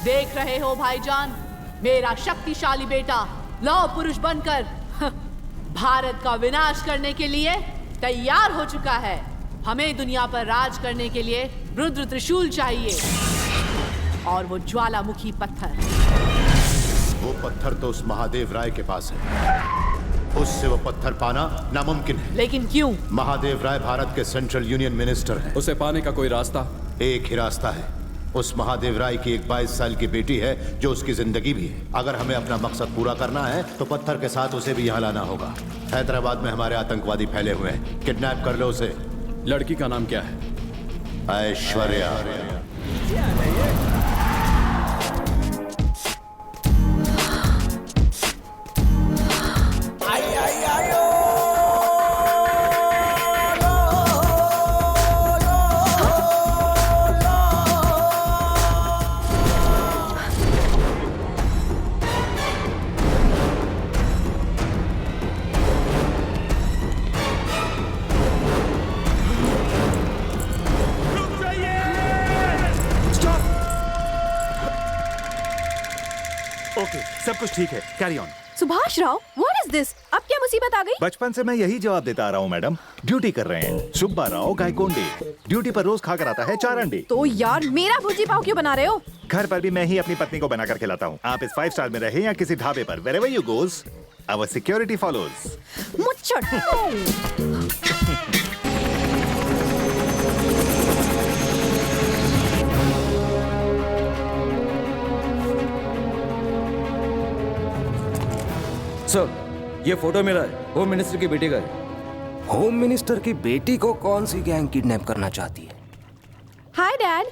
देख रहे हो भाईजान, मेरा शक्तिशाली बेटा लौह पुरुष बनकर भारत का विनाश करने के लिए तैयार हो चुका है। हमें दुनिया पर राज करने के लिए रुद्र त्रिशूल चाहिए और वो ज्वालामुखी पत्थर। वो पत्थर तो उस महादेव राय के पास है, उससे वो पत्थर पाना नामुमकिन है। लेकिन क्यों? महादेव राय भारत के सेंट्रल यूनियन मिनिस्टर हैं। उसे पाने का कोई रास्ता? एक ही रास्ता है, उस महादेव राय की एक 22 साल की बेटी है जो उसकी जिंदगी भी है। अगर हमें अपना मकसद पूरा करना है तो पत्थर के साथ उसे भी यहाँ लाना होगा। हैदराबाद में हमारे आतंकवादी फैले हुए हैं, किडनैप कर लो उसे। लड़की का नाम क्या है? ऐश्वर्या। ओके, सब कुछ ठीक है, carry on. Subhash Rao, what is this? अब क्या मुसीबत आ गई? बचपन से मैं यही जवाब देता आ रहा हूँ मैडम। ड्यूटी कर रहे हैं सुब्बा राव गायकोंडे, ड्यूटी पर रोज खाकर आता है 4 अंडे। तो यार मेरा भुर्जी पाव क्यों बना रहे हो? घर पर भी मैं ही अपनी पत्नी को बनाकर खिलाता हूँ। आप इस 5 स्टार में रहे या किसी ढाबे पर, wherever you goes, our security follows। मुच्छड़। Sir, ये फोटो मेरा है, होम मिनिस्टर की बेटी का है। होम मिनिस्टर की बेटी को कौन सी गैंग किडनैप करना चाहती है? हाय डैड,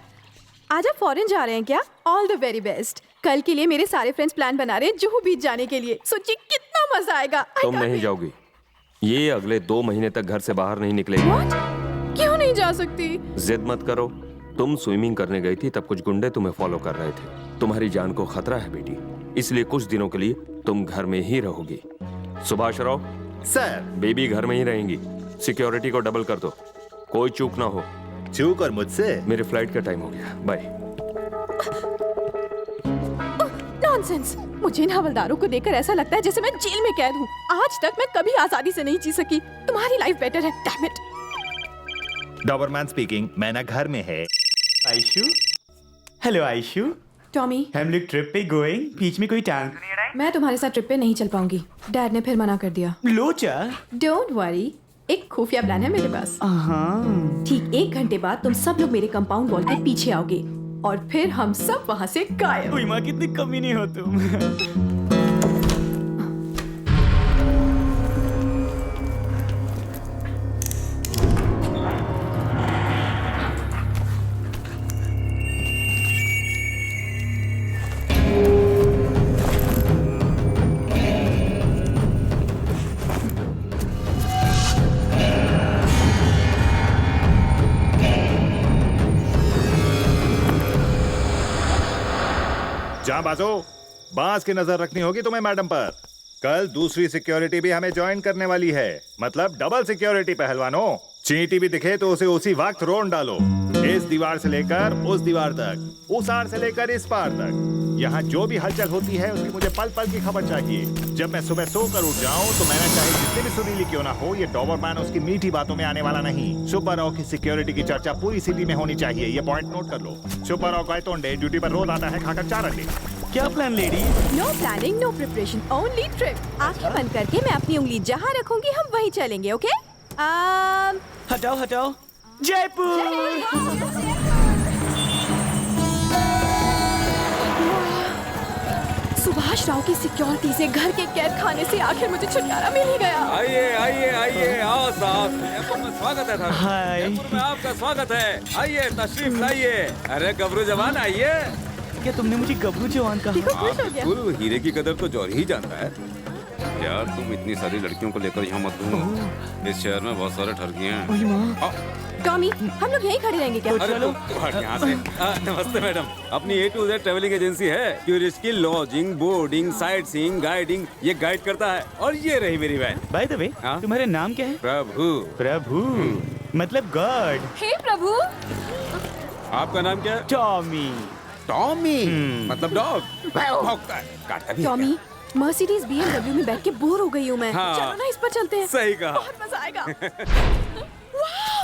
आज आप फॉरेन जा रहे हैं क्या? All the very best. कल के लिए मेरे सारे फ्रेंड्स प्लान बना रहे हैं जुहू बीच जाने के लिए। सोचिए कितना मजा आएगा। तुम नहीं जाओगी, ये अगले 2 महीने तक घर से बाहर नहीं निकलेगी। What? क्यों नहीं जा सकती? जिद मत करो। तुम स्विमिंग करने गई थी तब कुछ गुंडे तुम्हें फॉलो कर रहे थे। तुम्हारी जान को खतरा है बेटी, इसलिए कुछ दिनों के लिए तुम घर में ही रहोगी। सुभाष राव सर, बेबी घर में ही रहेंगी। सिक्योरिटी को डबल कर दो, कोई चूक ना हो। चूक और मुझसे? मेरे फ्लाइट का टाइम हो गया, बाय। नॉनसेंस। मुझे इन हवलदारों को देखकर ऐसा लगता है जैसे मैं जेल में कैद हूँ। आज तक मैं कभी आजादी से नहीं जी सकी। तुम्हारी लाइफ बेटर है, डैम इट। Doberman speaking. मैना घर में है। आयशु, हेलो आयशु। टॉमी, हम लोग ट्रिप पे गोइंग, बीच में कोई टांग तो नहीं अड़ाई? मैं तुम्हारे साथ ट्रिप पे नहीं चल पाऊंगी। डैड ने फिर मना कर दिया। लोचा। डोंट वरी, एक खुफिया प्लान है मेरे पास। हाँ। ठीक 1 घंटे बाद तुम सब लोग मेरे कंपाउंड वॉल के पीछे आओगे और फिर हम सब वहाँ से गायब। कोई माँ कितनी कमी नहीं हो तुम। जांबाजो, बांस की नजर रखनी होगी तुम्हें मैडम पर। कल दूसरी सिक्योरिटी भी हमें ज्वाइन करने वाली है, मतलब डबल सिक्योरिटी पहलवानों। चींटी भी दिखे तो उसे उसी वक्त रोन डालो। इस दीवार से लेकर उस दीवार तक, उस आर से लेकर इस पार तक। यहाँ जो भी हलचल होती है उसकी मुझे पल पल की खबर चाहिए। जब मैं सुबह सोकर उठ जाऊँ तो मैंने चाहे जितनी भी सुरीली क्यों ना हो, ये डॉबरमैन उसकी मीठी बातों में आने वाला नहीं। सुब्बा राव की सिक्योरिटी की चर्चा पूरी सिटी में होनी चाहिए, ये पॉइंट नोट कर लो। सुब्बा राव गायतोंडे ड्यूटी पर रोज आता है खाकर 4 अंडे। क्या plan lady? No planning, no preparation, only trip. आंखें बंद करके मैं अपनी उंगली जहाँ रखूंगी हम वहीं चलेंगे, ओके? हटाओ हटाओ, जयपुर। सुभाष राव की सिक्योरिटी से, घर के कैद खाने से आखिर मुझे छुटकारा मिल ही गया। आइए आइए आइए, आओ साहब, जयपुर में स्वागत है। हाय। जयपुर में आपका स्वागत है। आइए तशरीफ लाइए। अरे गबरू जवान आइए। क्या तुमने मुझे गबरू जवान कहा? देखो खुश हो गया। बिल्कुल, हीरे की कदर तो जौहरी ही जानता है। यार तुम इतनी सारी लड़कियों को लेकर यहाँ मत घूमो, इस शहर में बहुत सारे ठरकियाँ हैं। टॉमी, हम लोग यहीं खड़े रहेंगे क्या? अरे तुम हट यहाँ से। नमस्ते मैडम, अपनी A to Z travelling agency है। टूरिस्ट की lodging, boarding, sight seeing, guiding ये गाइड करता है। और ये रही मेरी वैन। बाय द वे, तुम्हारा नाम क्या है? प्रभु। प्रभु मतलब गॉड। हे प्रभु। आपका नाम क्या है? टॉमी। टॉमी मतलब डॉग भौंकता है, काटता भी है। टॉमी, मर्सिडीज BMW में बैठ के बोर हो गई हूँ मैं। हाँ। चलो ना इस पर चलते हैं। सही कहा। बहुत मजा आएगा। वाह!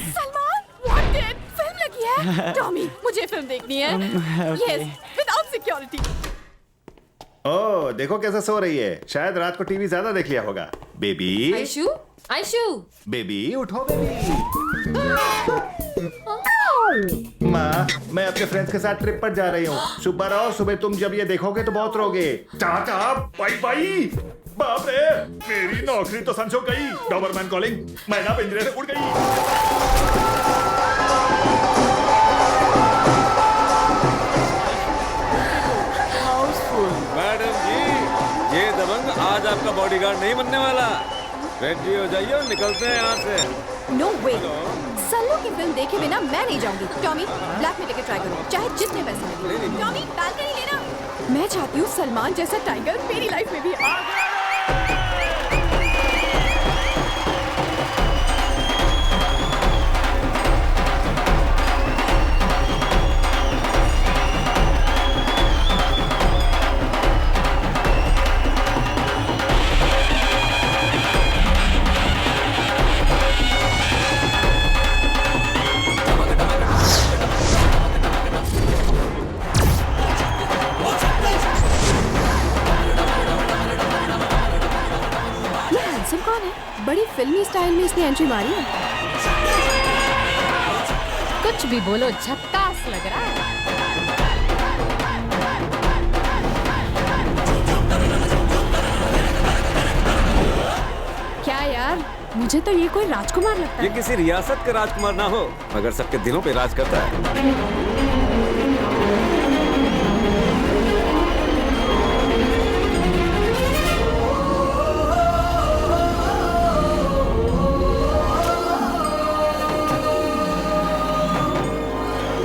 Salman, what did? फिल्म लगी है। टॉमी, मुझे फिल्म देखनी है। Yes, without security. ओह देखो कैसे सो रही है, शायद रात को टीवी ज्यादा देख लिया होगा। बेबी आयशु, आयशु, बेबी उठो बेबी। माँ, मैं अपने फ्रेंड्स के साथ ट्रिप पर जा रही हूँ। सुबह रहो, सुबह तुम जब ये देखोगे तो बहुत रोगे। चाचा बाई बाई। बाप रे, मेरी नौकरी तो संजो गई। डॉबरमैन कॉलिंग, मैना पिंजरे से उड़ गई। मैडम जी, ये दबंग आज आपका बॉडीगार्ड नहीं बनने वाला। रेडी हो जाइए और निकलते हैं यहाँ से। No way. सल्लू की फिल्म देखे बिना मैं नहीं जाऊंगी। टॉमी, ब्लैक में टिकट ट्राई करो, चाहे जितने पैसे लगे। टॉमी, बालकनी लेना। मैं चाहती हूँ सलमान जैसा टाइगर मेरी लाइफ में भी आए। कौन है? बड़ी फिल्मी स्टाइल में इसने एंट्री मारी है। कुछ भी बोलो, झक्कास लग रहा है। क्या यार, मुझे तो ये कोई राजकुमार लगता ये है। किसी रियासत का राजकुमार ना हो, मगर सबके दिलों पे राज करता है।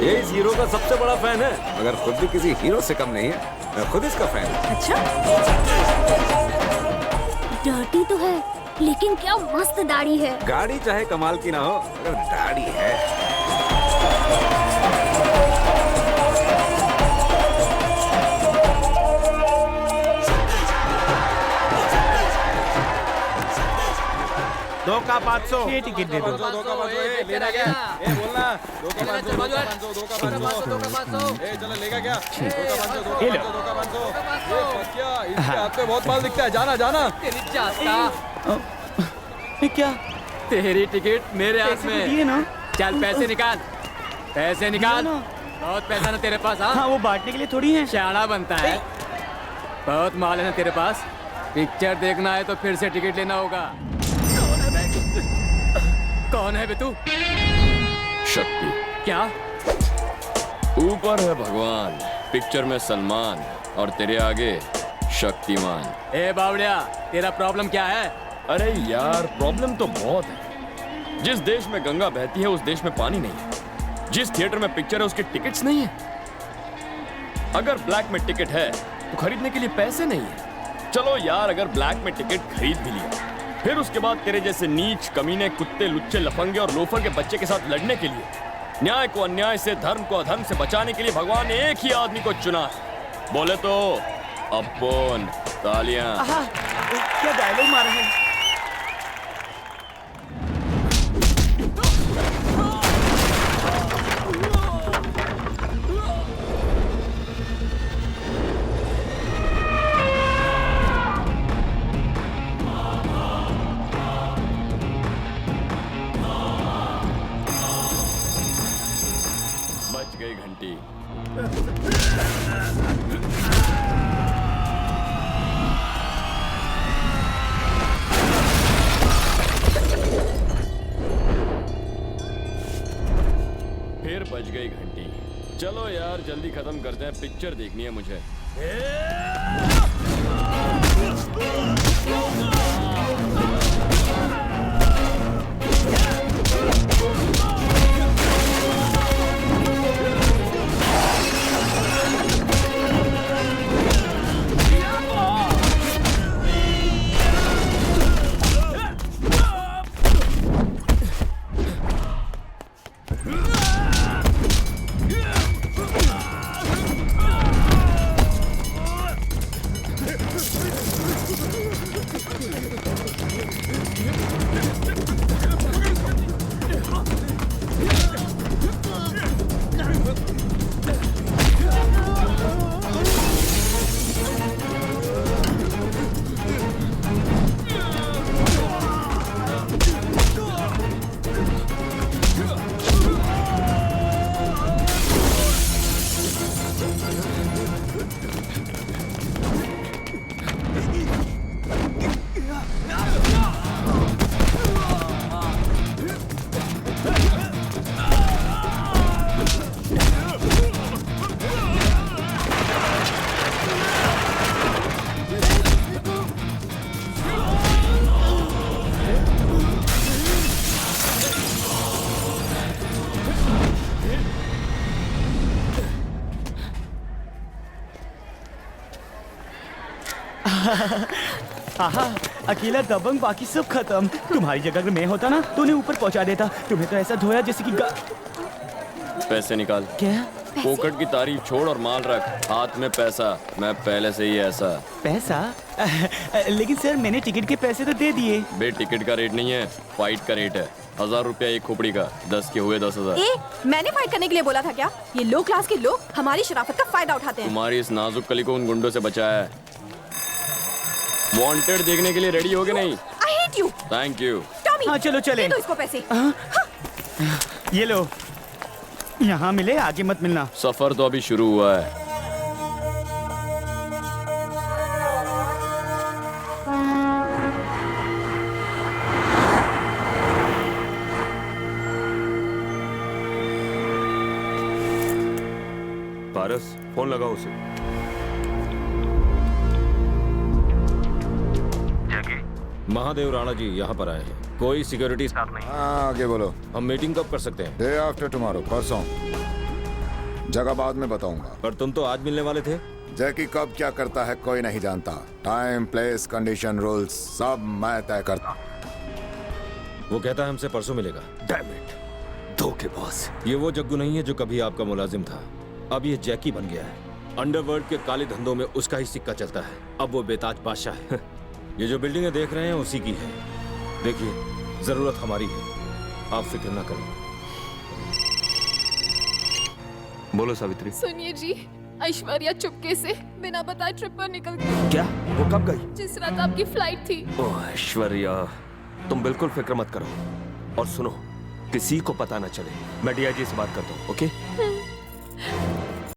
ये इस हीरो का सबसे बड़ा फैन है, मगर खुद भी किसी हीरो से कम नहीं है। मैं खुद इसका फैन हूँ। अच्छा, डर्टी तो है, लेकिन क्या मस्त दाढ़ी है। गाड़ी चाहे कमाल की ना हो, मगर दाढ़ी है। दो का 500 ये टिकट दे दो। दो का 500 लेना क्या? बोलना 2 का 500 2 का 500 चलो लेगा क्या? 2 का 500 2 का 500 क्या? इसके हाथ पे बहुत माल दिखता है। जाना जाना। ये क्या? तेरी टिकट मेरे हाथ में दिए ना? चल पैसे निकाल, पैसे निकाल। बहुत पैसा ना तेरे पास? हाँ, वो बांटने के लिए थोड़ी है। शाना बनता है। बहुत माल है ना तेरे पास। पिक्चर देखना है तो फिर से टिकट लेना होगा। कौन है बे तू? शक्ति। क्या? ऊपर है भगवान, पिक्चर में सलमान और तेरे आगे शक्तिमान। ए बावड़िया, तेरा प्रॉब्लम क्या है? अरे यार, प्रॉब्लम तो बहुत है। जिस देश में गंगा बहती है उस देश में पानी नहीं है। जिस थिएटर में पिक्चर है उसके टिकट्स नहीं है। अगर ब्लैक में टिकट है तो खरीदने के लिए पैसे नहीं है। चलो यार, अगर ब्लैक में टिकट खरीद भी लिया, फिर उसके बाद तेरे जैसे नीच कमीने कुत्ते लुच्चे लफंगे और लोफर के बच्चे के साथ लड़ने के लिए, न्याय को अन्याय से, धर्म को अधर्म से बचाने के लिए भगवान ने एक ही आदमी को चुना है। बोले तो अपोन। तालियां। क्या डायलॉग मार रहे हैं? बच गई घंटी। फिर बज गई घंटी। चलो यार, जल्दी खत्म करते हैं, पिक्चर देखनी है मुझे। आहा, अकेला दबंग, बाकी सब खत्म। तुम्हारी जगह अगर मैं होता ना तो उन्हें ऊपर पहुंचा देता। तुम्हें तो ऐसा धोया जैसे कि पैसे निकाल। क्या? पोकट की तारीफ छोड़ और माल रख। हाथ में पैसा। मैं पहले से ही ऐसा। पैसा? लेकिन सर मैंने टिकट के पैसे तो दे दिए। बे टिकट का रेट नहीं है, फाइट का रेट है। 1000 रुपया एक खोपड़ी का। 10 के हुए 10,000। मैंने फाइट करने के लिए बोला था क्या? ये लो क्लास के लोग हमारी शराफत का फायदा उठाते हैं। तुम्हारी इस नाजुक कली को उन गुंडों से बचाया है। वांटेड देखने के लिए रेडी हो गए नहीं? I hate you. Thank you. Tommy, हाँ चलो चले। दे दो इसको पैसे। ये लो, यहाँ मिले, आगे मत मिलना। सफर तो अभी शुरू हुआ है। पारस, फोन लगाओ उसे। महादेव राणा जी यहाँ पर आए हैं। कोई सिक्योरिटी स्टाफ नहीं। आगे बोलो। हम मीटिंग कब कर सकते हैं? डे आफ्टर टुमारो, परसों। जगह बाद में बताऊंगा। पर तुम तो आज मिलने वाले थे। जैकी कब क्या करता है कोई नहीं जानता। टाइम, प्लेस, कंडीशन, रूल्स सब मैं तय करता हूं। वो कहता है हमसे परसों मिलेगा। डैम इट, धोखेबाज। ये वो जग्गू नहीं है जो कभी आपका मुलाजिम था। अब ये जैकी बन गया है। अंडरवर्ल्ड के काले धंधों में उसका ही सिक्का चलता है। अब वो बेताज बादशाह है। ये जो बिल्डिंगें देख रहे हैं उसी की है। देखिए, जरूरत हमारी है, आप फिक्र ना करें। बोलो सावित्री। सुनिए जी, ऐश्वर्या चुपके से बिना बताए ट्रिप पर निकल गई। क्या? वो कब गई? जिस रात आपकी फ्लाइट थी। ओह ऐश्वर्या, तुम बिल्कुल फिक्र मत करो। और सुनो, किसी को पता ना चले। मैं डीआईजी से बात करता हूँ, ओके?